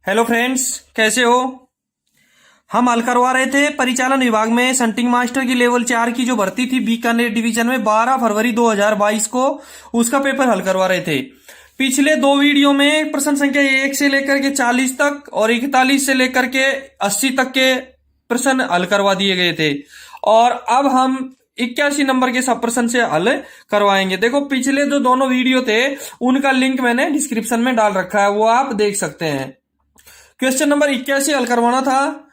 Hello friends, कैसे हो। हम हल करवा रहे थे परिचालन विभाग में शंटिंग मास्टर की लेवल 4 की जो भर्ती थी बीकानेर डिवीजन में 12 फरवरी 2022 को, उसका पेपर हल करवा रहे थे। पिछले दो वीडियो में प्रश्न संख्या 1 से लेकर के 40 तक और 41 से लेकर के 80 तक के प्रश्न हल करवा दिए गए थे और अब हम 81 नंबर के सब प्रश्न से हल करवाएंगे। देखो, पिछले जो दोनों वीडियो थे उनका लिंक मैंने डिस्क्रिप्शन में डाल रखा है, वो आप देख सकते हैं। क्वेश्चन नंबर 81 हल करवाना था,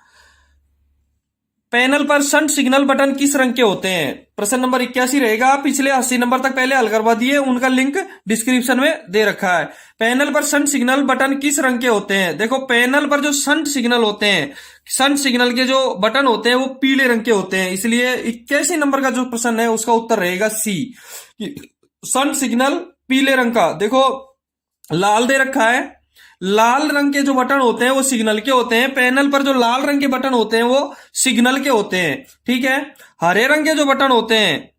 पैनल पर शंट सिग्नल बटन किस रंग के होते हैं। प्रश्न नंबर 81 रहेगा। पिछले 80 नंबर तक पहले हल करवा दिए, उनका लिंक डिस्क्रिप्शन में दे रखा है। पैनल पर शंट सिग्नल बटन किस रंग के होते हैं। देखो, पैनल पर जो शंट सिग्नल होते हैं, शंट सिग्नल के जो बटन होते हैं वो पीले रंग के होते हैं, इसलिए 81 नंबर का जो प्रश्न है उसका उत्तर रहेगा सी, शंट सिग्नल पीले रंग का। देखो, लाल दे रखा है, लाल रंग के जो बटन होते हैं वो सिग्नल के होते हैं। पैनल पर जो लाल रंग के बटन होते हैं वो सिग्नल के होते हैं, ठीक है। हरे रंग के जो बटन होते हैं,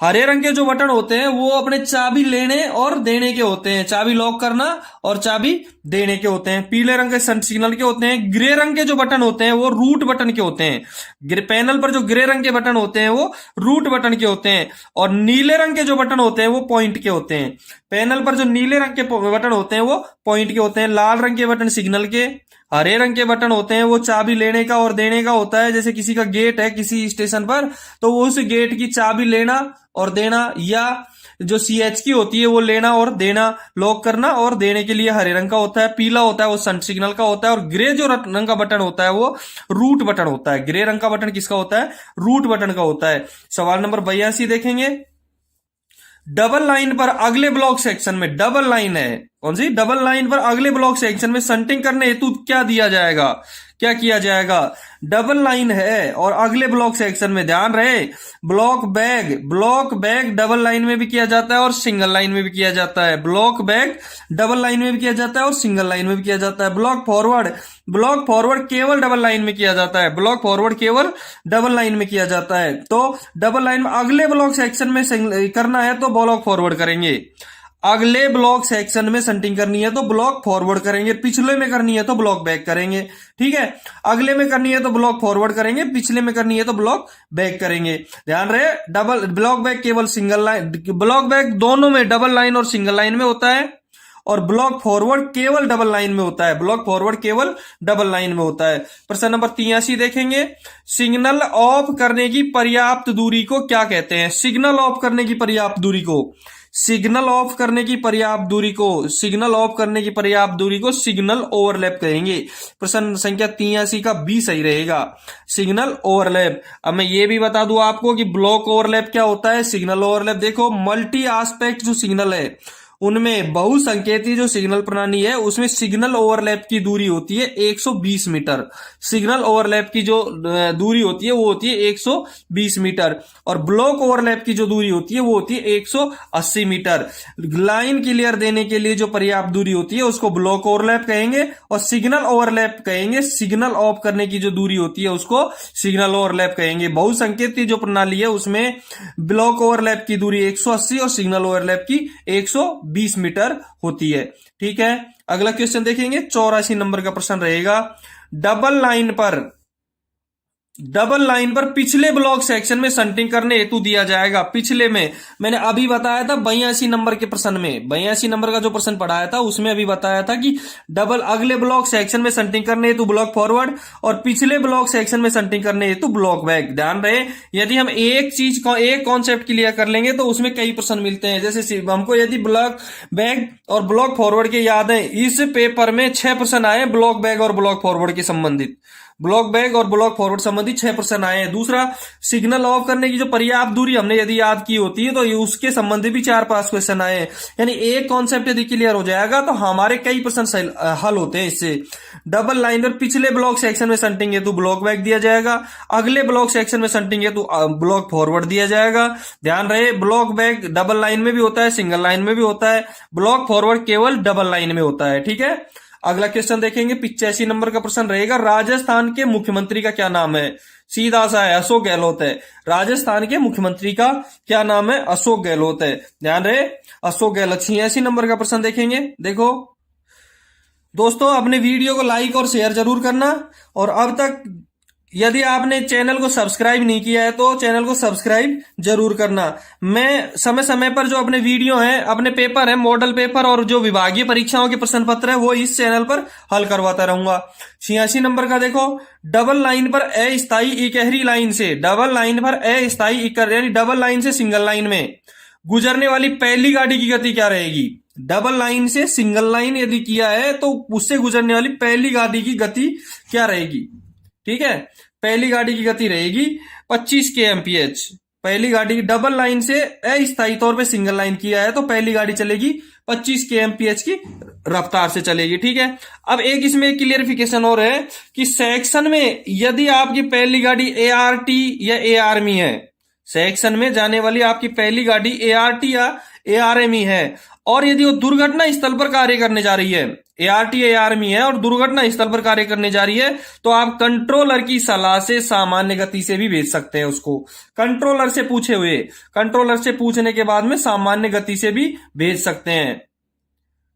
हरे रंग के जो बटन होते हैं वो अपने चाबी लेने और देने के होते हैं, चाबी लॉक करना और चाबी देने के होते हैं। पीले रंग के सिग्नल के होते हैं। ग्रे रंग के जो बटन होते हैं वो रूट बटन के होते हैं। पैनल पर जो ग्रे रंग के बटन होते हैं वो रूट बटन के होते हैं और नीले रंग के जो बटन होते हैं वो पॉइंट के होते हैं। पैनल पर जो नीले रंग के बटन होते हैं वो पॉइंट के होते हैं। लाल रंग के बटन सिग्नल के, हरे रंग के बटन होते हैं वो चाबी लेने का और देने का होता है। जैसे किसी का गेट है किसी स्टेशन पर, तो वो उस गेट की चाबी लेना और देना, या जो CH की होती है वो लेना और देना, लॉक करना और देने के लिए हरे रंग का होता है। पीला होता है वो शंट सिग्नल का होता है और ग्रे जो रंग का बटन होता है वो रूट बटन होता है। ग्रे रंग का बटन किसका होता है, रूट बटन का होता है। सवाल नंबर 82 देखेंगे। डबल लाइन पर अगले ब्लॉक सेक्शन में, डबल लाइन है कौन सी, डबल लाइन पर अगले ब्लॉक सेक्शन में शंटिंग करने हेतु क्या दिया जाएगा, क्या किया जाएगा। डबल लाइन है और अगले ब्लॉक सेक्शन में, ध्यान रहे, ब्लॉक बैग डबल लाइन में भी किया जाता है और सिंगल लाइन में भी किया जाता है। ब्लॉक बैग डबल लाइन में भी किया जाता है और सिंगल लाइन में भी किया जाता है। ब्लॉक फॉरवर्ड केवल डबल लाइन में किया जाता है। ब्लॉक फॉरवर्ड केवल डबल लाइन में किया जाता है। तो डबल लाइन में अगले ब्लॉक सेक्शन में करना है तो ब्लॉक फॉरवर्ड करेंगे, अगले ब्लॉक सेक्शन में शंटिंग करनी है तो ब्लॉक फॉरवर्ड करेंगे, पिछले में करनी है तो ब्लॉक बैक करेंगे, ठीक है। अगले में करनी है तो ब्लॉक फॉरवर्ड करेंगे, पिछले में करनी है तो ब्लॉक बैक करेंगे। ध्यान रहे, डबल ब्लॉक बैक केवल सिंगल लाइन, ब्लॉक बैक दोनों में डबल लाइन और सिंगल लाइन में होता है और ब्लॉक फॉरवर्ड केवल डबल लाइन में होता है। ब्लॉक फॉरवर्ड केवल डबल लाइन में होता है। प्रश्न नंबर 83 देखेंगे। सिग्नल ऑफ करने की पर्याप्त दूरी को क्या कहते हैं। सिग्नल ऑफ करने की पर्याप्त दूरी को, सिग्नल ऑफ करने की पर्याप्त दूरी को, सिग्नल ऑफ करने की पर्याप्त दूरी को सिग्नल ओवरलैप कहेंगे। प्रश्न संख्या 83 का बी सही रहेगा, सिग्नल ओवरलैप। अब मैं ये भी बता दूं आपको कि ब्लॉक ओवरलैप क्या होता है, सिग्नल ओवरलैप। देखो, मल्टी एस्पेक्ट जो सिग्नल है उनमें बहुसंकेती जो सिग्नल प्रणाली है उसमें सिग्नल ओवरलैप की दूरी होती है 120 मीटर। सिग्नल ओवरलैप की जो दूरी होती है वो होती है 120 मीटर और ब्लॉक ओवरलैप की जो दूरी होती है वो होती है 180 मीटर। लाइन क्लियर देने के लिए जो पर्याप्त दूरी होती है उसको ब्लॉक ओवरलैप कहेंगे और सिग्नल ओवरलैप कहेंगे। सिग्नल ऑफ करने की जो दूरी होती है उसको सिग्नल ओवरलैप कहेंगे। बहुसंकेती जो प्रणाली है उसमें ब्लॉक ओवरलैप की दूरी 180 और सिग्नल ओवरलैप की 120 मीटर होती है, ठीक है। अगला क्वेश्चन देखेंगे, 84 नंबर का प्रश्न रहेगा। डबल लाइन पर पिछले ब्लॉक सेक्शन में शंटिंग करने हेतु दिया जाएगा। पिछले में मैंने अभी बताया था 82 नंबर के प्रश्न में, 82 नंबर का जो प्रश्न पढ़ाया था उसमें अभी बताया था कि डबल अगले ब्लॉक सेक्शन में शंटिंग करने हेतु ब्लॉक फॉरवर्ड और पिछले ब्लॉक सेक्शन में शंटिंग करने हेतु ब्लॉक बैक। ध्यान रहे, यदि हम एक चीज को, एक कॉन्सेप्ट क्लियर कर लेंगे तो उसमें कई प्रश्न मिलते हैं। जैसे हमको यदि ब्लॉक बैक और ब्लॉक फॉरवर्ड के याद है, इस पेपर में 6 प्रश्न आए ब्लॉक बैक और ब्लॉक फॉरवर्ड के संबंधित, ब्लॉक बैक और ब्लॉक फॉरवर्ड संबंधी 6 प्रश्न आए हैं। दूसरा, सिग्नल ऑफ करने की जो पर्याप्त दूरी हमने यदि याद की होती है तो उसके संबंधी भी 4-5 क्वेश्चन आए हैं। यानी एक कॉन्सेप्ट यदि क्लियर हो जाएगा तो हमारे कई प्रश्न हल होते हैं इससे। डबल लाइन और पिछले ब्लॉक सेक्शन में शंटिंग हेतु ब्लॉक बैक दिया जाएगा, अगले ब्लॉक सेक्शन में शंटिंग हेतु ब्लॉक फॉरवर्ड दिया जाएगा। ध्यान रहे, ब्लॉक बैक डबल लाइन में भी होता है, सिंगल लाइन में भी होता है, ब्लॉक फॉरवर्ड केवल डबल लाइन में होता है, ठीक है। अगला क्वेश्चन देखेंगे 85 नंबर का प्रश्न रहेगा, राजस्थान के मुख्यमंत्री का क्या नाम है? सीधा सा है, अशोक गहलोत है। राजस्थान के मुख्यमंत्री का क्या नाम है? अशोक गहलोत है, ध्यान रहे, अशोक गहलोत। 86 नंबर का प्रश्न देखेंगे। देखो दोस्तों, अपने वीडियो को लाइक और शेयर जरूर करना, और अब तक यदि आपने चैनल को सब्सक्राइब नहीं किया है तो चैनल को सब्सक्राइब जरूर करना। मैं समय समय पर जो अपने वीडियो हैं, अपने पेपर हैं, मॉडल पेपर और जो विभागीय परीक्षाओं के प्रश्न पत्र है, वो इस चैनल पर हल करवाता रहूंगा। 86 नंबर का देखो, डबल लाइन पर अस्थायी इकहरी लाइन से, डबल लाइन पर अस्थायी इकहरी यानी डबल लाइन से सिंगल लाइन में गुजरने वाली पहली गाड़ी की गति क्या रहेगी? डबल लाइन से सिंगल लाइन यदि किया है तो उससे गुजरने वाली पहली गाड़ी की गति क्या रहेगी? ठीक है, पहली गाड़ी की गति रहेगी 25 kmph। पहली गाड़ी की डबल लाइन से अस्थायी तौर पे सिंगल लाइन किया है तो पहली गाड़ी चलेगी 25 kmph की रफ्तार से चलेगी। ठीक है, अब एक इसमें क्लियरिफिकेशन और है कि सेक्शन में यदि आपकी पहली गाड़ी ART या ARME है, सेक्शन में जाने वाली आपकी पहली गाड़ी ART या ARME है, और यदि वो दुर्घटना स्थल पर कार्य करने जा रही है, ART या ARME है और दुर्घटना स्थल पर कार्य करने जा रही है, तो आप कंट्रोलर की सलाह से सामान्य गति से भी भेज सकते हैं उसको। कंट्रोलर से पूछे हुए, कंट्रोलर से पूछने के बाद में सामान्य गति से भी भेज सकते हैं।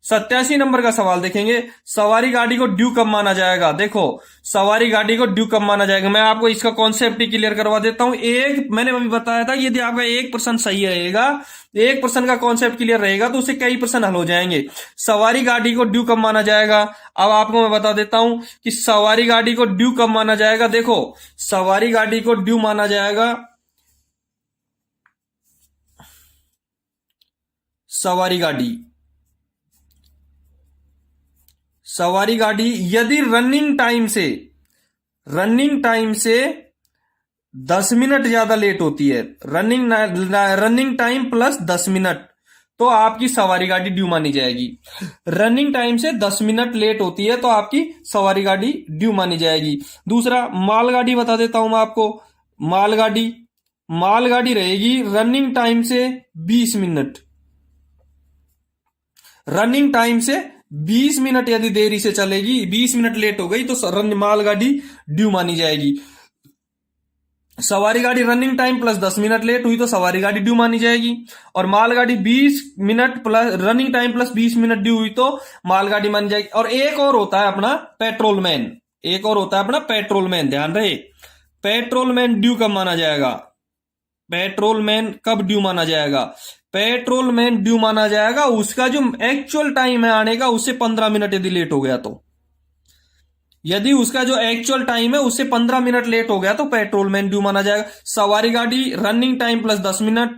87 नंबर का सवाल देखेंगे, सवारी गाड़ी को ड्यू कब माना जाएगा? देखो, सवारी गाड़ी को ड्यू कब माना जाएगा, मैं आपको इसका कॉन्सेप्ट ही क्लियर करवा देता हूं। एक मैंने अभी बताया था, यदि आपका 1% सही रहेगा, 1% का कॉन्सेप्ट क्लियर रहेगा तो उससे कई प्रश्न हल हो जाएंगे। सवारी गाड़ी को ड्यू कब माना जाएगा, अब आपको मैं बता देता हूं कि सवारी गाड़ी को ड्यू कब माना जाएगा। देखो, सवारी गाड़ी को ड्यू माना जाएगा, सवारी गाड़ी यदि रनिंग टाइम से 10 मिनट ज्यादा लेट होती है, रनिंग टाइम प्लस 10 मिनट, तो आपकी सवारी गाड़ी ड्यू मानी जाएगी। रनिंग टाइम से 10 मिनट लेट होती है तो आपकी सवारी गाड़ी ड्यू मानी जाएगी। दूसरा, मालगाड़ी बता देता हूं मैं आपको। मालगाड़ी रहेगी रनिंग टाइम से 20 मिनट, रनिंग टाइम से 20 मिनट यदि देरी से चलेगी, 20 मिनट लेट हो गई तो मालगाड़ी ड्यू मानी जाएगी। सवारी गाड़ी running time plus 10 minute late हुई तो सवारी गाड़ी ड्यू मानी जाएगी, और मालगाड़ी 20 minute plus running time plus 20 minute due हुई तो मालगाड़ी मानी जाएगी। और एक और होता है अपना पेट्रोलमैन, ध्यान रहे, पेट्रोलमैन ड्यू कब माना जाएगा? पेट्रोलमैन कब ड्यू माना जाएगा? पेट्रोलमैन ड्यू माना जाएगा उसका जो एक्चुअल टाइम है आने का, उससे 15 मिनट यदि लेट हो गया तो, यदि उसका जो एक्चुअल टाइम है उससे 15 मिनट लेट हो गया तो पेट्रोलमैन ड्यू माना जाएगा। सवारी गाड़ी रनिंग टाइम प्लस 10 मिनट,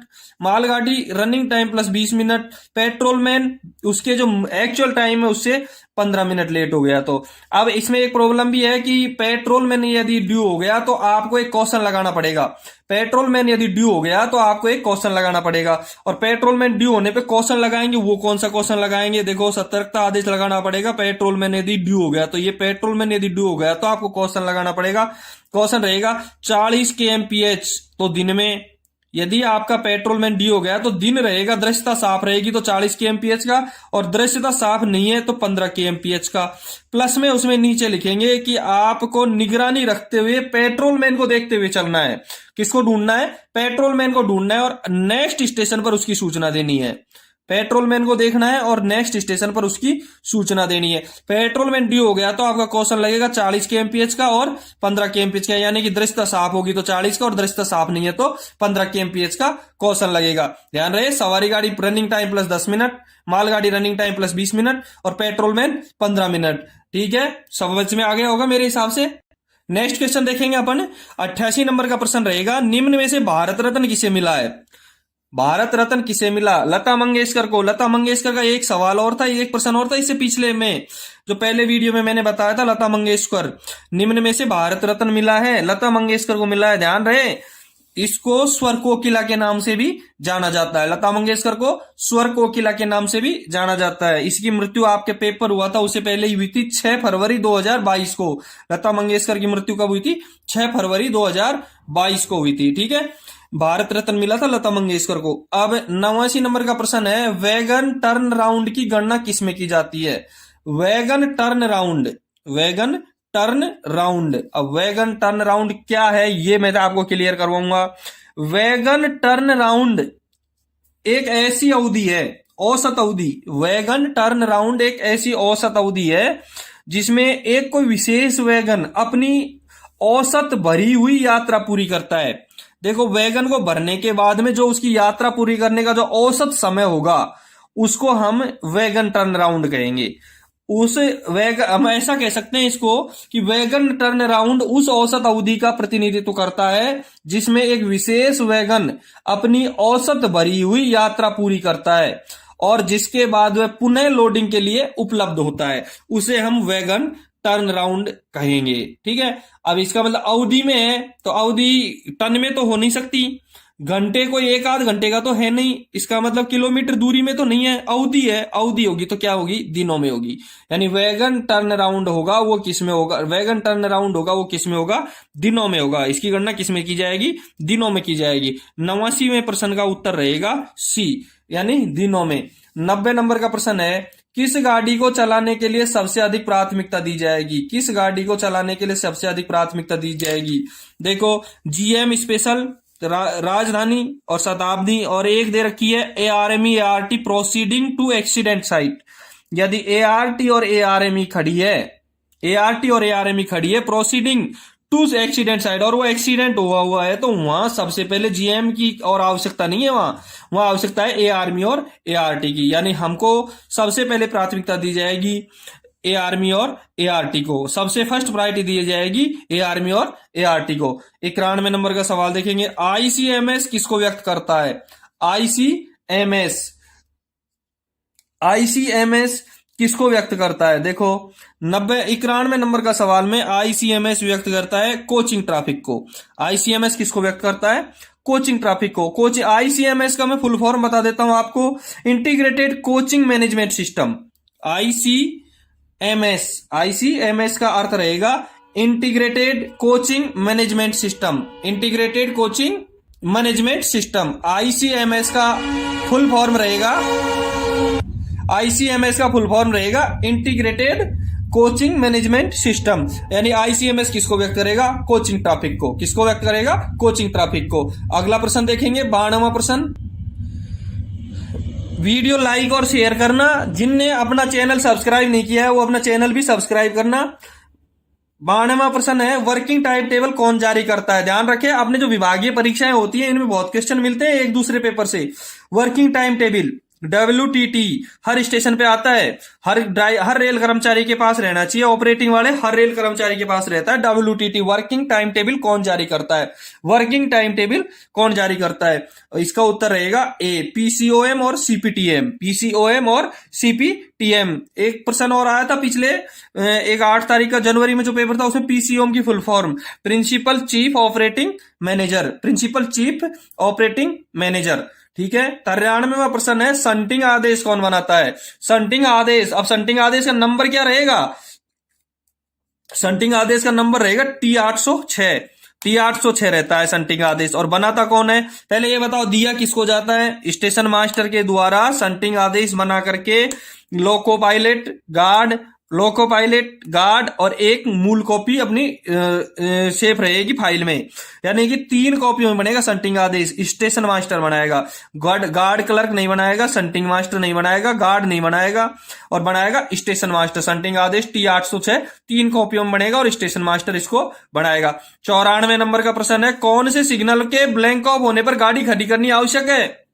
मालगाड़ी running time plus 20 minute, patrolman उसके जो एक्चुअल टाइम है उससे 15 मिनट लेट हो गया तो। अब इसमें एक प्रॉब्लम भी है कि पेट्रोलमैन यदि ड्यू हो गया तो आपको एक क्वेश्चन लगाना पड़ेगा। पेट्रोलमैन यदि ड्यू हो गया तो आपको एक क्वेश्चन लगाना पड़ेगा, और पेट्रोलमैन ड्यू होने पे क्वेश्चन लगाएंगे, वो कौन सा क्वेश्चन लगाएंगे? देखो, सतर्कता आदेश लगाना पड़ेगा। पेट्रोलमैन यदि ड्यू हो गया तो, ये पेट्रोलमैन यदि ड्यू हो गया तो आपको क्वेश्चन लगाना पड़ेगा। क्वेश्चन रहेगा 40 kmph, तो दिन में यदि आपका पेट्रोलमैन ड्यू हो गया तो दिन रहेगा, दृश्यता साफ रहेगी तो 40 kmph का, और दृश्यता साफ नहीं है तो 15 kmph का। प्लस में उसमें नीचे लिखेंगे कि आपको निगरानी रखते हुए पेट्रोलमैन को देखते हुए चलना है। किसको ढूंढना है? पेट्रोलमैन को ढूंढना है, और नेक्स्ट स्टेशन पर उसकी सूचना देनी है। पेट्रोलमैन को देखना है और नेक्स्ट स्टेशन पर उसकी सूचना देनी है। पेट्रोलमैन ड्यू हो गया तो आपका क्वेश्चन लगेगा 40 kmph का और 15 kmph का, यानी कि दृश्यता साफ होगी तो 40 का और दृश्यता साफ नहीं है तो 15 kmph का क्वेश्चन लगेगा। ध्यान रहे, सवारी गाड़ी रनिंग टाइम प्लस 10 मिनट, मालगाड़ी रनिंग टाइम प्लस 20 मिनट और पेट्रोलमैन 15 मिनट। ठीक है, समझ में आ गया होगा मेरे हिसाब से। नेक्स्ट क्वेश्चन देखेंगे अपन, 88 नंबर का प्रश्न रहेगा, निम्न में से भारत रत्न किसे मिला है? भारत रत्न किसे मिला? लता मंगेशकर को। लता मंगेशकर का एक सवाल और था, एक प्रश्न और था इससे पिछले में, जो पहले वीडियो में मैंने बताया था। लता मंगेशकर, निम्न में से भारत रत्न मिला है, लता मंगेशकर को मिला है। ध्यान रहे, इसको स्वर कोकिला के नाम से भी जाना जाता है। लता मंगेशकर को स्वर कोकिला के नाम से भी जाना जाता है। इसकी मृत्यु आपके पेपर हुआ था उससे पहले ही हुई थी, 6 फरवरी 2022 को। लता मंगेशकर की मृत्यु कब हुई थी? 6 फरवरी 2022 को हुई थी। ठीक है, भारत रत्न मिला था लता मंगेशकर को। अब 89 नंबर का प्रश्न है, वैगन टर्न राउंड की गणना किसमें की जाती है? Wagon turn round, wagon turn round. अब वैगन टर्न राउंड क्या है ये मैं आपको क्लियर करवाऊंगा। वैगन टर्न राउंड एक ऐसी अवधि है, औसत अवधि, वैगन टर्न राउंड एक ऐसी औसत अवधि है जिसमें एक कोई विशेष वैगन अपनी औसत भरी हुई यात्रा पूरी करता है। देखो वैगन को भरने के बाद में जो उसकी यात्रा पूरी करने का जो औसत समय होगा उसको हम वैगन टर्न राउंड कहेंगे। उस हम ऐसा कह सकते हैं इसको कि वैगन टर्न राउंड उस औसत अवधि का प्रतिनिधित्व करता है जिसमें एक विशेष वैगन अपनी औसत भरी हुई यात्रा पूरी करता है और जिसके बाद वह पुनः लोडिंग के लिए उपलब्ध होता है, उसे हम वैगन टर्न राउंड कहेंगे। ठीक है, अब इसका मतलब अवधि में है तो अवधि टन में तो हो नहीं सकती, घंटे कोई एक आध घंटे का तो है नहीं, इसका मतलब किलोमीटर दूरी में तो नहीं है, अवधि है, अवधि होगी तो क्या होगी, दिनों में होगी। यानी वैगन टर्न राउंड होगा वो किस में होगा, वैगन टर्न राउंड होगा वो किस में होगा, दिनों में होगा। इसकी गणना किस में की जाएगी, दिनों में की जाएगी। 89वें प्रश्न का उत्तर रहेगा सी, यानी दिनों में। 90 नंबर का प्रश्न है, किस गाड़ी को चलाने के लिए सबसे अधिक प्राथमिकता दी जाएगी, किस गाड़ी को चलाने के लिए सबसे अधिक प्राथमिकता दी जाएगी। देखो जीएम स्पेशल, राजधानी और शताब्दी, और एक दे रखी है ARME ART proceeding to accident site. यदि एआरटी और एआरएमई खड़ी है, एआरटी और एआरएमई खड़ी है प्रोसीडिंग टू एक्सीडेंट साइट और वो एक्सीडेंट हुआ है तो वहां सबसे पहले जीएम की और आवश्यकता नहीं है, वहां आवश्यकता है एआरएमई और एआरटी की। यानी हमको सबसे पहले प्राथमिकता दी जाएगी एआरएमई और एआरटी को, सबसे फर्स्ट प्रायोरिटी दी जाएगी एआरएमई और एआरटी को। 91 नंबर का सवाल देखेंगे, आईसीएमएस किसको व्यक्त करता है, आईसीएमएस, आईसीएमएस किसको व्यक्त करता है। देखो 91 नंबर का सवाल में आईसीएमएस व्यक्त करता है कोचिंग ट्रैफिक को। आईसीएमएस किसको व्यक्त करता है, कोचिंग ट्रैफिक को। कोचिंग आईसीएमएस का मैं फुल फॉर्म बता देता हूं आपको, integrated coaching management system. ICMS, ICMS का अर्थ रहेगा integrated coaching management system, integrated coaching management system. ICMS का फुल फॉर्म रहेगा, आईसीएमएस का फुल फॉर्म रहेगा इंटीग्रेटेड कोचिंग मैनेजमेंट सिस्टम। यानी आईसीएमएस किसको व्यक्त करेगा, कोचिंग ट्रैफिक को। किसको व्यक्त करेगा, कोचिंग ट्रैफिक को। अगला प्रश्न देखेंगे 92वां प्रश्न। वीडियो लाइक और शेयर करना, जिनने अपना चैनल सब्सक्राइब नहीं किया है वो अपना चैनल भी सब्सक्राइब करना। 92वां प्रश्न है, वर्किंग टाइम टेबल कौन जारी करता है। ध्यान रखें, अपने जो विभागीय परीक्षाएं होती है इनमें बहुत क्वेश्चन मिलते हैं एक दूसरे पेपर से। वर्किंग टाइम टेबल WTT हर स्टेशन पे आता है, हर रेल कर्मचारी के पास रहना चाहिए, ऑपरेटिंग वाले हर रेल कर्मचारी के पास रहता है। WTT वर्किंग टाइम टेबल कौन जारी करता है, वर्किंग टाइम टेबल कौन जारी करता है। इसका उत्तर रहेगा ए, PCOM और CPTM, PCOM और CPTM। एक प्रश्न और आया था पिछले एक 8 तारीख का जनवरी में जो पेपर था उसमें PCOM की full form principal chief operating manager, principal chief operating manager. ठीक है, 93वां प्रश्न है, संटिंग आदेश कौन बनाता है। संटिंग आदेश, अब संटिंग आदेश का नंबर क्या रहेगा, संटिंग आदेश का नंबर रहेगा T806, T806 रहता है संटिंग आदेश। और बनाता कौन है, पहले ये बताओ दिया किसको जाता है, स्टेशन मास्टर के द्वारा संटिंग आदेश बना करके loco pilot, guard, loco pilot, guard और एक मूल कॉपी अपनी सेफ रहेगी फाइल में। यानी कि 3 कॉपियों में बनेगा संटिंग आदेश। स्टेशन मास्टर बनाएगा, गार्ड क्लर्क नहीं बनाएगा, संटिंग मास्टर नहीं बनाएगा, गार्ड नहीं बनाएगा और बनाएगा स्टेशन मास्टर। संटिंग आदेश T806 3 कॉपियों में बनेगा और स्टेशन मास्टर इसको बनाएगा। 94 नंबर का प्रश्न है, कौन से सिग्नल के ब्लैंक ऑफ होने पर गाड़ी खड़ी करनी आवश्यक है।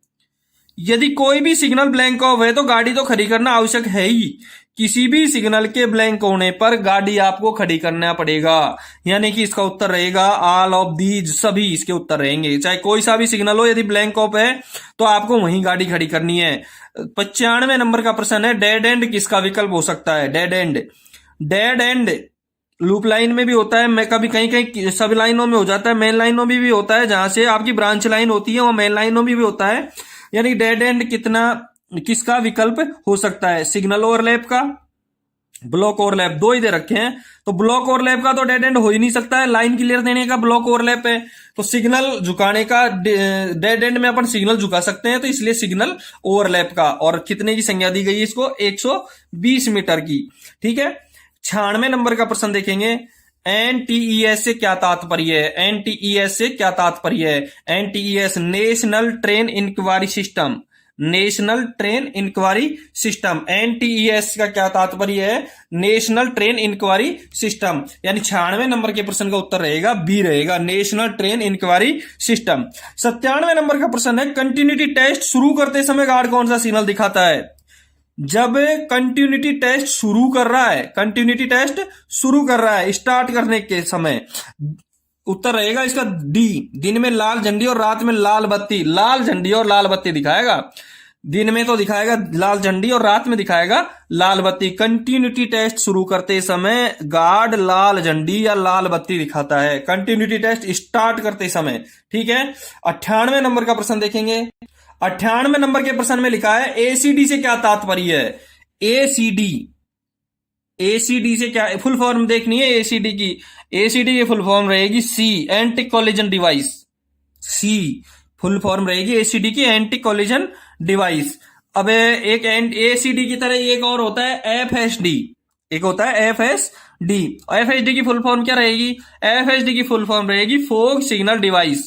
यदि कोई भी सिग्नल ब्लैंक ऑफ है तो गाड़ी तो खड़ी करना आवश्यक है ही। किसी भी सिग्नल के ब्लैंक होने पर गाड़ी आपको खड़ी करना पड़ेगा। यानी कि इसका उत्तर रहेगा ऑल ऑफ दीज, सभी इसके उत्तर रहेंगे। चाहे कोई सा भी सिग्नल हो, यदि ब्लैंक ऑफ है तो आपको वहीं गाड़ी खड़ी करनी है। 95 नंबर का प्रश्न है, डेड एंड किसका विकल्प हो सकता है। Dead and, dead and loop line में भी होता है, मैं कभी कहीं कहीं सब लाइनों में हो जाता है, मेन लाइनों में भी होता है, जहां से आपकी ब्रांच लाइन होती है वहां मेन लाइनों में भी होता है। यानी डेड एंड कितना किसका विकल्प हो सकता है, सिग्नल ओवरलैप का, ब्लॉक ओवरलैप दो ही दे रखे हैं, तो ब्लॉक ओवरलैप का तो डेड एंड हो ही नहीं सकता है, लाइन क्लियर देने का ब्लॉक ओवरलैप है, तो सिग्नल झुकाने का डेड एंड में अपन सिग्नल झुका सकते हैं, तो इसलिए सिग्नल ओवरलैप का। और कितने की संज्ञा दी गई है इसको, 120 मीटर की। ठीक है, 96 नंबर का प्रश्न देखेंगे, एनटीईएस से क्या तात्पर्य है। एनटीईएस से क्या तात्पर्य है। NTES national train inquiry system, national train inquiry system. NTES का क्या तात्पर्य है, नेशनल ट्रेन इंक्वायरी सिस्टम, यानी 96 नंबर के प्रश्न का उत्तर रहेगा बी रहेगा, national train inquiry system. 97 number का प्रश्न है, कंटिन्यूटी टेस्ट शुरू करते समय गार्ड कौन सा सिग्नल दिखाता है। जब कंटिन्यूटी टेस्ट शुरू कर रहा है, कंटिन्यूटी टेस्ट शुरू कर रहा है स्टार्ट करने के समय, उत्तर रहेगा इसका डी, दिन में लाल झंडी और रात में लाल बत्ती। लाल झंडी और लाल बत्ती दिखाएगा, दिन में तो दिखाएगा लाल झंडी और रात में दिखाएगा लाल बत्ती। कंटिन्यूटी टेस्ट शुरू करते समय गार्ड लाल झंडी या लाल बत्ती दिखाता है, कंटिन्यूटी टेस्ट स्टार्ट करते समय। ठीक है, 98 नंबर का प्रश्न देखेंगे। 98 नंबर के प्रश्न में लिखा है, एसीडी से क्या तात्पर्य है। एसीडी, एसीडी से क्या फुल फॉर्म देखनी है एसीडी की। एसीडी की फुल फॉर्म रहेगी सी, एंटी कोलिजन डिवाइस। सी फुल फॉर्म रहेगी एसीडी की, एंटी कोलिजन डिवाइस। अब एक एसीडी की तरह एक और होता है एफएसडी, एक होता है एफएसडी। एफएसडी की फुल फॉर्म क्या रहेगी, एफएसडी की फुल फॉर्म रहेगी fog signal device,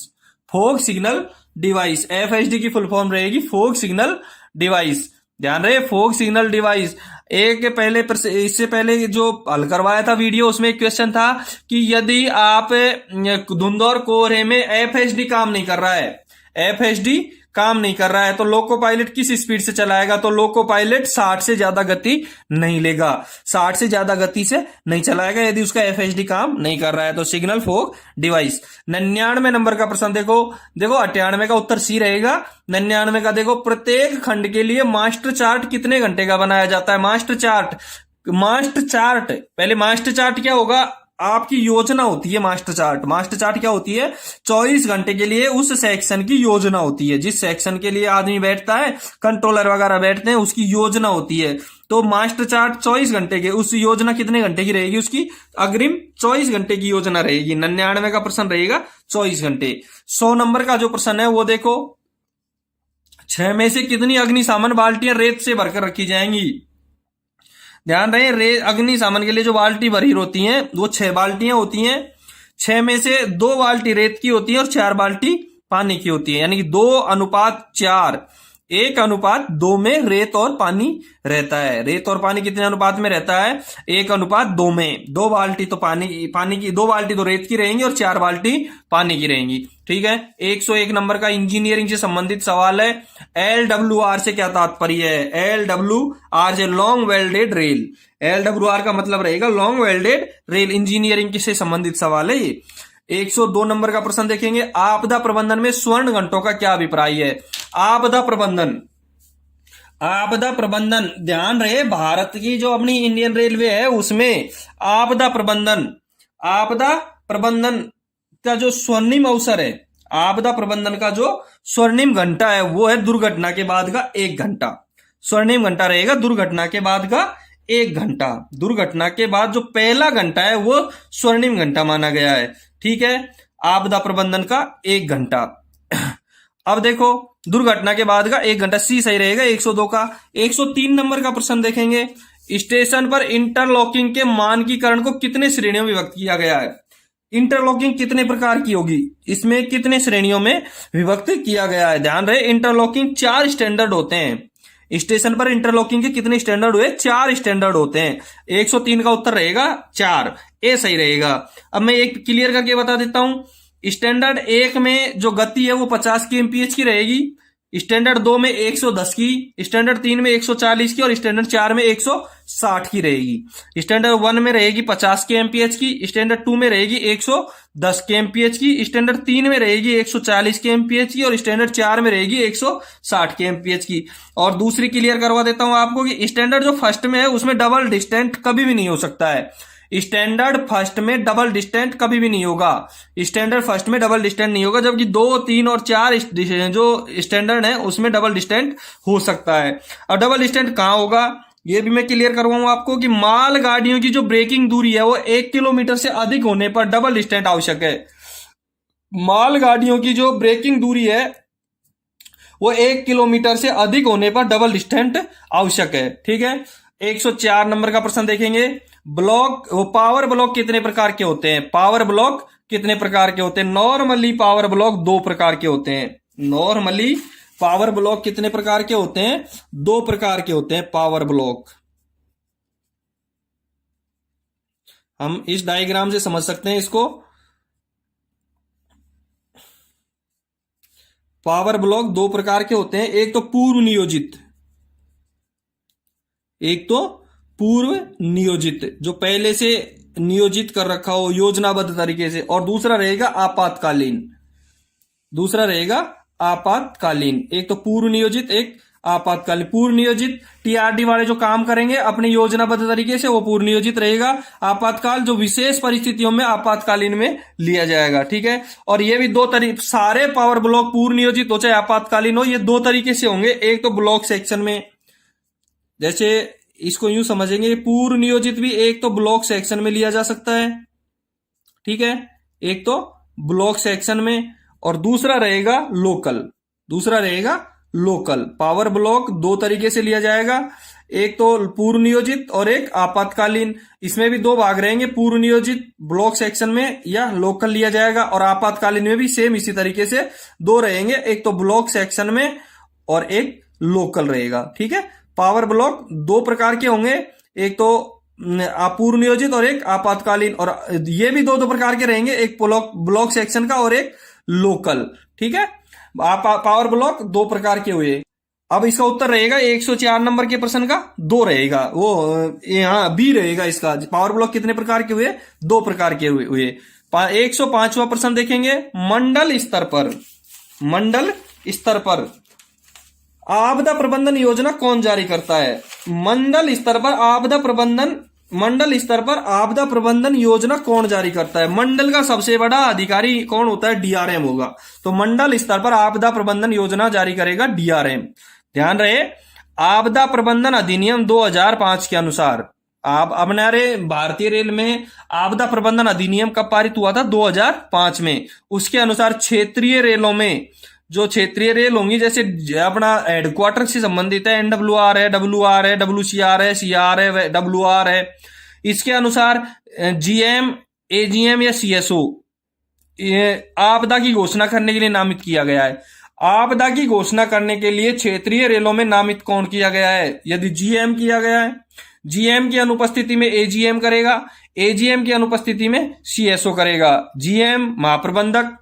fog signal device. FSD की फुल फॉर्म रहेगी फोग सिग्नल डिवाइस, ध्यान रहे, फोग सिग्नल डिवाइस। एक पहले इससे पहले जो हल करवाया था वीडियो, उसमें एक क्वेश्चन था कि यदि आप धुंध और कोहरे में एफएसडी काम नहीं कर रहा है, एफएसडी काम नहीं कर रहा है, तो लोको पायलट किस स्पीड से चलाएगा, तो लोको पायलट 60 से ज्यादा गति नहीं लेगा, 60 से ज्यादा गति से नहीं चलाएगा यदि उसका एफएसडी काम नहीं कर रहा है, तो सिग्नल फोग डिवाइस। 99 नंबर का प्रश्न देखो, 98 का उत्तर सी रहेगा। 99 का देखो, प्रत्येक खंड के लिए मास्टर चार्ट कितने घंटे का बनाया जाता है। मास्टर चार्ट, मास्टर चार्ट, पहले मास्टर चार्ट क्या होगा, आपकी योजना होती है। मास्टर चार्ट, मास्टर चार्ट क्या होती है, 24 घंटे के लिए उस सेक्शन की योजना होती है, जिस सेक्शन के लिए आदमी बैठता है, कंट्रोलर वगैरह बैठते हैं, उसकी योजना होती है। तो मास्टर चार्ट 24 घंटे के, उस योजना कितने घंटे की रहेगी, उसकी अग्रिम 24 घंटे की योजना रहेगी। 99 का प्रश्न रहेगा 24 घंटे। 100 नंबर का जो प्रश्न है वो देखो, 6 में से कितनी अग्निशमन बाल्टियां रेत से भरकर रखी जाएंगी। ध्यान रहे, अग्निशमन के लिए जो बाल्टी भरी होती हैं वो 6 बाल्टियां होती हैं। 6 में से 2 बाल्टी रेत की होती है और 4 बाल्टी पानी की होती है, यानी कि 2:4, 1:2 में रेत और पानी रहता है। रेत और पानी कितने अनुपात में रहता है, 1:2 में। 2 बाल्टी तो पानी की, 2 बाल्टी तो रेत की रहेंगी और 4 बाल्टी पानी की रहेंगी। ठीक है, 101 नंबर का इंजीनियरिंग से संबंधित सवाल है, LWR से क्या तात्पर्य है। LWR से लॉन्ग वेल्डेड रेल, LWR का मतलब रहेगा लॉन्ग वेल्डेड रेल। इंजीनियरिंग से संबंधित सवाल है ये। 102 नंबर का प्रश्न देखेंगे, आपदा प्रबंधन में स्वर्ण घंटों का क्या अभिप्राय है। आपदा प्रबंधन, आपदा प्रबंधन, ध्यान रहे, भारत की जो अपनी इंडियन रेलवे है उसमें आपदा प्रबंधन, आपदा प्रबंधन का जो स्वर्णिम अवसर है, आपदा प्रबंधन का जो स्वर्णिम घंटा है वो है दुर्घटना के बाद का 1 घंटा। स्वर्णिम घंटा रहेगा दुर्घटना के बाद का 1 घंटा। दुर्घटना के बाद जो पहला घंटा है वो स्वर्णिम घंटा माना गया है। ठीक है, आपदा प्रबंधन का 1 घंटा। अब देखो, दुर्घटना के बाद का 1 घंटा, सी सही रहेगा 102 का। 103 नंबर का प्रश्न देखेंगे, स्टेशन पर इंटरलॉकिंग के मानकीकरण को कितने श्रेणियों में विभक्त किया गया है। इंटरलॉकिंग कितने प्रकार की होगी, इसमें कितने श्रेणियों में विभक्त किया गया है। ध्यान रहे, इंटरलॉकिंग 4 स्टैंडर्ड होते हैं। स्टेशन पर इंटरलॉकिंग के कितने स्टैंडर्ड हुए, 4 स्टैंडर्ड होते हैं। 103 का उत्तर रहेगा 4, ए सही रहेगा। अब मैं एक क्लियर करके बता देता हूं, स्टैंडर्ड 1 में जो गति है वो 50 kmph की रहेगी, स्टैंडर्ड 2 में 110 की, स्टैंडर्ड 3 में 140 की और स्टैंडर्ड 4 में 160 की रहेगी। स्टैंडर्ड 1 में रहेगी 50 kmph की, स्टैंडर्ड 2 में रहेगी 110 kmph की, स्टैंडर्ड 3 में रहेगी 140 kmph की और स्टैंडर्ड 4 में रहेगी 160 kmph की। और दूसरी क्लियर करवा देता हूं आपको कि स्टैंडर्ड जो फर्स्ट में है उसमें डबल डिस्टेंट कभी भी नहीं हो सकता है। स्टैंडर्ड फर्स्ट में डबल डिस्टेंट कभी भी नहीं होगा, स्टैंडर्ड फर्स्ट में डबल डिस्टेंट नहीं होगा, जबकि 2, 3 और 4 जो स्टैंडर्ड है उसमें डबल डिस्टेंट हो सकता है। अब डबल डिस्टेंट कहां होगा, ये भी मैं क्लियर करवाऊं आपको कि माल गाड़ियों की जो ब्रेकिंग दूरी है वो 1 किलोमीटर से अधिक होने पर डबल स्टैंड आवश्यक है। माल गाड़ियों की जो ब्रेकिंग दूरी है वो 1 किलोमीटर से अधिक होने पर डबल डिस्टेंट आवश्यक है। ठीक है, 104 नंबर का प्रश्न देखेंगे। ब्लॉक, वो पावर ब्लॉक कितने प्रकार के होते हैं? पावर ब्लॉक कितने प्रकार के होते हैं? नॉर्मली पावर ब्लॉक 2 प्रकार के होते हैं। नॉर्मली पावर ब्लॉक कितने प्रकार के होते हैं? 2 प्रकार के होते हैं पावर ब्लॉक। हम इस डायग्राम से समझ सकते हैं इसको। पावर ब्लॉक 2 प्रकार के होते हैं, एक तो पूर्व नियोजित, एक तो पूर्व नियोजित जो पहले से नियोजित कर रखा हो योजनाबद्ध तरीके से, और दूसरा रहेगा आपातकालीन। दूसरा रहेगा आपातकालीन। एक तो पूर्व नियोजित, एक आपातकालीन। पूर्व नियोजित टीआरडी वाले जो काम करेंगे अपनी योजनाबद्ध तरीके से वो पूर्व नियोजित रहेगा। आपातकाल जो विशेष परिस्थितियों में आपातकालीन में लिया जाएगा। ठीक है, और ये भी 2 तरीके, सारे पावर ब्लॉक पूर्व नियोजित हो चाहे आपातकालीन हो, ये 2 तरीके से होंगे। एक तो ब्लॉक सेक्शन में, जैसे इसको यूं समझेंगे, पूर्व नियोजित भी एक तो ब्लॉक सेक्शन में लिया जा सकता है। ठीक है, एक तो ब्लॉक सेक्शन में, और दूसरा रहेगा लोकल। दूसरा रहेगा लोकल। पावर ब्लॉक 2 तरीके से लिया जाएगा, एक तो पूर्व नियोजित और एक आपातकालीन। इसमें भी 2 भाग रहेंगे, पूर्व नियोजित ब्लॉक सेक्शन में या लोकल लिया जाएगा, और आपातकालीन में भी सेम इसी तरीके से 2 रहेंगे, एक तो ब्लॉक सेक्शन में और एक लोकल रहेगा। ठीक है, पावर ब्लॉक 2 प्रकार के होंगे, एक तो पूर्व नियोजित और एक आपातकालीन, और ये भी 2 प्रकार के रहेंगे, एक ब्लॉक सेक्शन का और एक लोकल। ठीक है, पावर ब्लॉक 2 प्रकार के हुए। अब इसका उत्तर रहेगा 104 नंबर के प्रश्न का 2 रहेगा, वो यहाँ बी रहेगा इसका। पावर ब्लॉक कितने प्रकार के हुए? 2 प्रकार के हुए। 105वां प्रश्न देखेंगे। मंडल स्तर पर, मंडल स्तर पर आपदा प्रबंधन योजना कौन जारी करता है? मंडल स्तर पर आपदा प्रबंधन, मंडल स्तर पर आपदा प्रबंधन योजना कौन जारी करता है? मंडल का सबसे बड़ा अधिकारी कौन होता है? डीआरएम होगा। तो मंडल स्तर पर आपदा प्रबंधन योजना जारी करेगा डीआरएम। ध्यान रहे, आपदा प्रबंधन अधिनियम 2005 के अनुसार, आप अपने भारतीय रेल में आपदा प्रबंधन अधिनियम कब पारित हुआ था? 2005 में। उसके अनुसार क्षेत्रीय रेलों में, जो क्षेत्रीय रेल होंगी, जैसे अपना हेडक्वार्टर से संबंधित है, एनडब्ल्यूआर है, डब्ल्यूआर है, डब्ल्यूसीआर है, सीआर है, डब्ल्यूआर है, इसके अनुसार जीएम, एजीएम या सीएसओ आपदा की घोषणा करने के लिए नामित किया गया है। आपदा की घोषणा करने के लिए क्षेत्रीय रेलों में नामित कौन किया गया है? यदि जीएम किया गया है, जीएम की अनुपस्थिति में एजीएम करेगा, एजीएम की अनुपस्थिति में सीएसओ करेगा। जीएम महाप्रबंधक,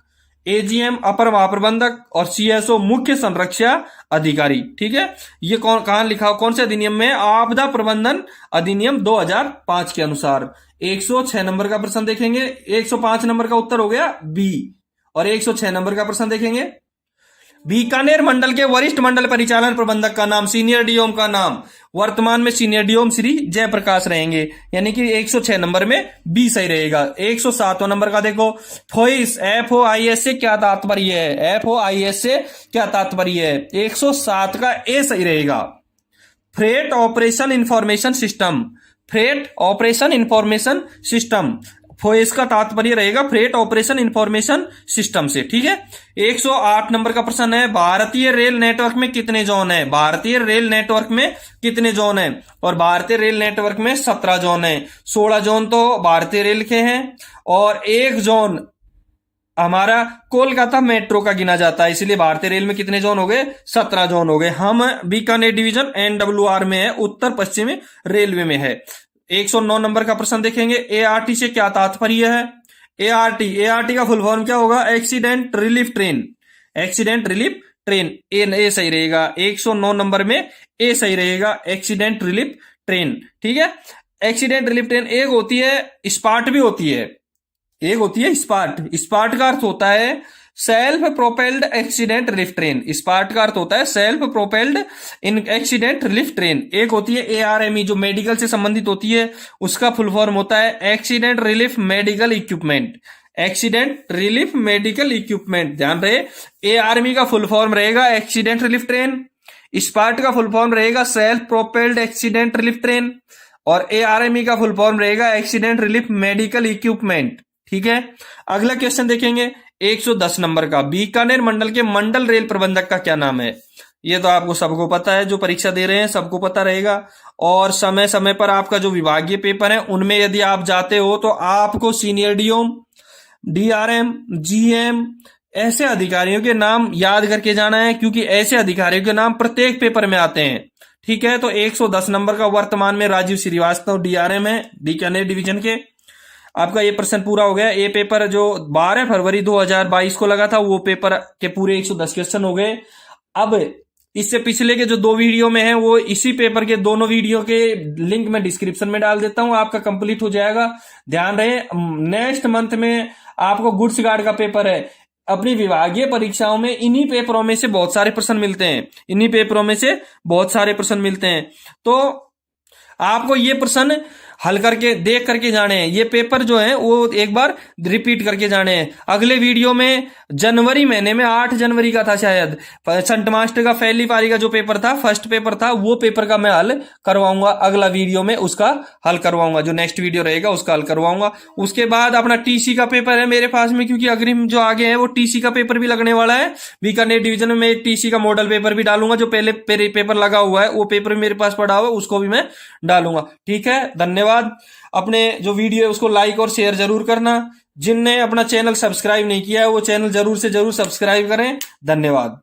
एजीएम अपर महाप्रबंधक और सीएसओ मुख्य संरक्षा अधिकारी। ठीक है, ये कहां लिखा हो, कौन से अधिनियम में? आपदा प्रबंधन अधिनियम 2005 के अनुसार। 106 नंबर का प्रश्न देखेंगे। 105 नंबर का उत्तर हो गया बी, और 106 नंबर का प्रश्न देखेंगे। बीकानेर मंडल के वरिष्ठ मंडल परिचालन प्रबंधक का नाम, सीनियर डीओम का नाम, वर्तमान में सीनियर डीओम श्री जयप्रकाश रहेंगे, यानी कि 106 नंबर में बी सही रहेगा। 107 नंबर का देखो, फोइस, FOIS से क्या तात्पर्य है? FOIS से क्या तात्पर्य है? 107 का ए सही रहेगा। Freight operation information system, freight operation information system, FOIS का तात्पर्य रहेगा फ्रेट ऑपरेशन इंफॉर्मेशन सिस्टम से। ठीक है, 108 नंबर का प्रश्न है, भारतीय रेल नेटवर्क में कितने जोन है? भारतीय रेल नेटवर्क में कितने जोन है? और भारतीय रेल नेटवर्क में 17 जोन है। 16 जोन तो भारतीय रेल के हैं, और 1 जोन हमारा कोलकाता मेट्रो का गिना जाता है, इसलिए भारतीय रेल में कितने जोन हो गए? 17 जोन हो गए। हम बीकानेर डिवीजन एनडब्ल्यूआर में है, उत्तर पश्चिमी रेलवे में है। 109 नंबर का प्रश्न देखेंगे। एआरटी से क्या तात्पर्य है? एआरटी का फुल फॉर्म क्या होगा? Accident relief train, accident relief train. A सही रहेगा। 109 नंबर में ए सही रहेगा, एक्सीडेंट रिलीफ ट्रेन। ठीक है, एक्सीडेंट रिलीफ ट्रेन एक होती है, स्पार्ट भी होती है, एक होती है स्पार्ट। स्पार्ट का अर्थ होता है self propelled accident relief train. SPART का अर्थ होता है self propelled in accident relief train. एक होती है ARME जो मेडिकल से संबंधित होती है, उसका फुल फॉर्म होता है accident relief medical equipment, accident relief medical equipment. ध्यान रहे, ARME का फुल फॉर्म रहेगा एक्सीडेंट रिलीफ ट्रेन, स्पार्ट का फुल फॉर्म रहेगा self propelled accident relief train, और ARME का फुल फॉर्म रहेगा एक्सीडेंट रिलीफ मेडिकल इक्विपमेंट। ठीक है, अगला क्वेश्चन देखेंगे 110 नंबर का, बीकानेर मंडल के मंडल रेल प्रबंधक का क्या नाम है? ये तो आपको सबको पता है, जो परीक्षा दे रहे हैं सबको पता रहेगा। और समय समय पर आपका जो विभागीय पेपर है उनमें यदि आप जाते हो तो आपको सीनियर डीओम, DRM, GM ऐसे अधिकारियों के नाम याद करके जाना है, क्योंकि ऐसे अधिकारियों के नाम प्रत्येक पेपर में आते हैं। ठीक है, तो 110 नंबर का वर्तमान में राजीव श्रीवास्तव DRM है, बीकानेर डिवीजन के। आपका ये प्रश्न पूरा हो गया। ये पेपर जो 12 फरवरी 2022 को लगा था वो पेपर के पूरे 110 क्वेश्चन हो गए। अब इससे पिछले के जो 2 वीडियो में है वो इसी पेपर के दोनों वीडियो के लिंक मैं डिस्क्रिप्शन में डाल देता हूं, आपका कंप्लीट हो जाएगा। ध्यान रहे, नेक्स्ट मंथ में आपको गुड्स गार्ड का पेपर है। अपनी विभागीय परीक्षाओं में इन्हीं पेपरों में से बहुत सारे प्रश्न मिलते हैं, इन्हीं पेपरों में से बहुत सारे प्रश्न मिलते हैं। तो आपको ये प्रश्न हल करके देख करके जाने हैं, ये पेपर जो है वो एक बार रिपीट करके जाने हैं। अगले वीडियो में जनवरी महीने में 8 जनवरी का था शायद, संट मास्टर का पहली पारी का जो पेपर था, फर्स्ट पेपर था, वो पेपर का मैं हल करवाऊंगा। अगला वीडियो में उसका हल करवाऊंगा, जो नेक्स्ट वीडियो रहेगा उसका हल करवाऊंगा। उसके बाद अपना TC का पेपर है मेरे पास में, क्योंकि अग्रिम जो आगे है वो TC का पेपर भी लगने वाला है। बीकानेर डिवीजन में मैं TC का मॉडल पेपर भी डालूंगा, जो पहले पेपर लगा हुआ है वो पेपर मेरे पास पड़ा हुआ है, उसको भी मैं डालूंगा। ठीक है, धन्यवाद। अपने जो वीडियो है उसको लाइक और शेयर जरूर करना। जिनने अपना चैनल सब्सक्राइब नहीं किया है वो चैनल जरूर से जरूर सब्सक्राइब करें। धन्यवाद।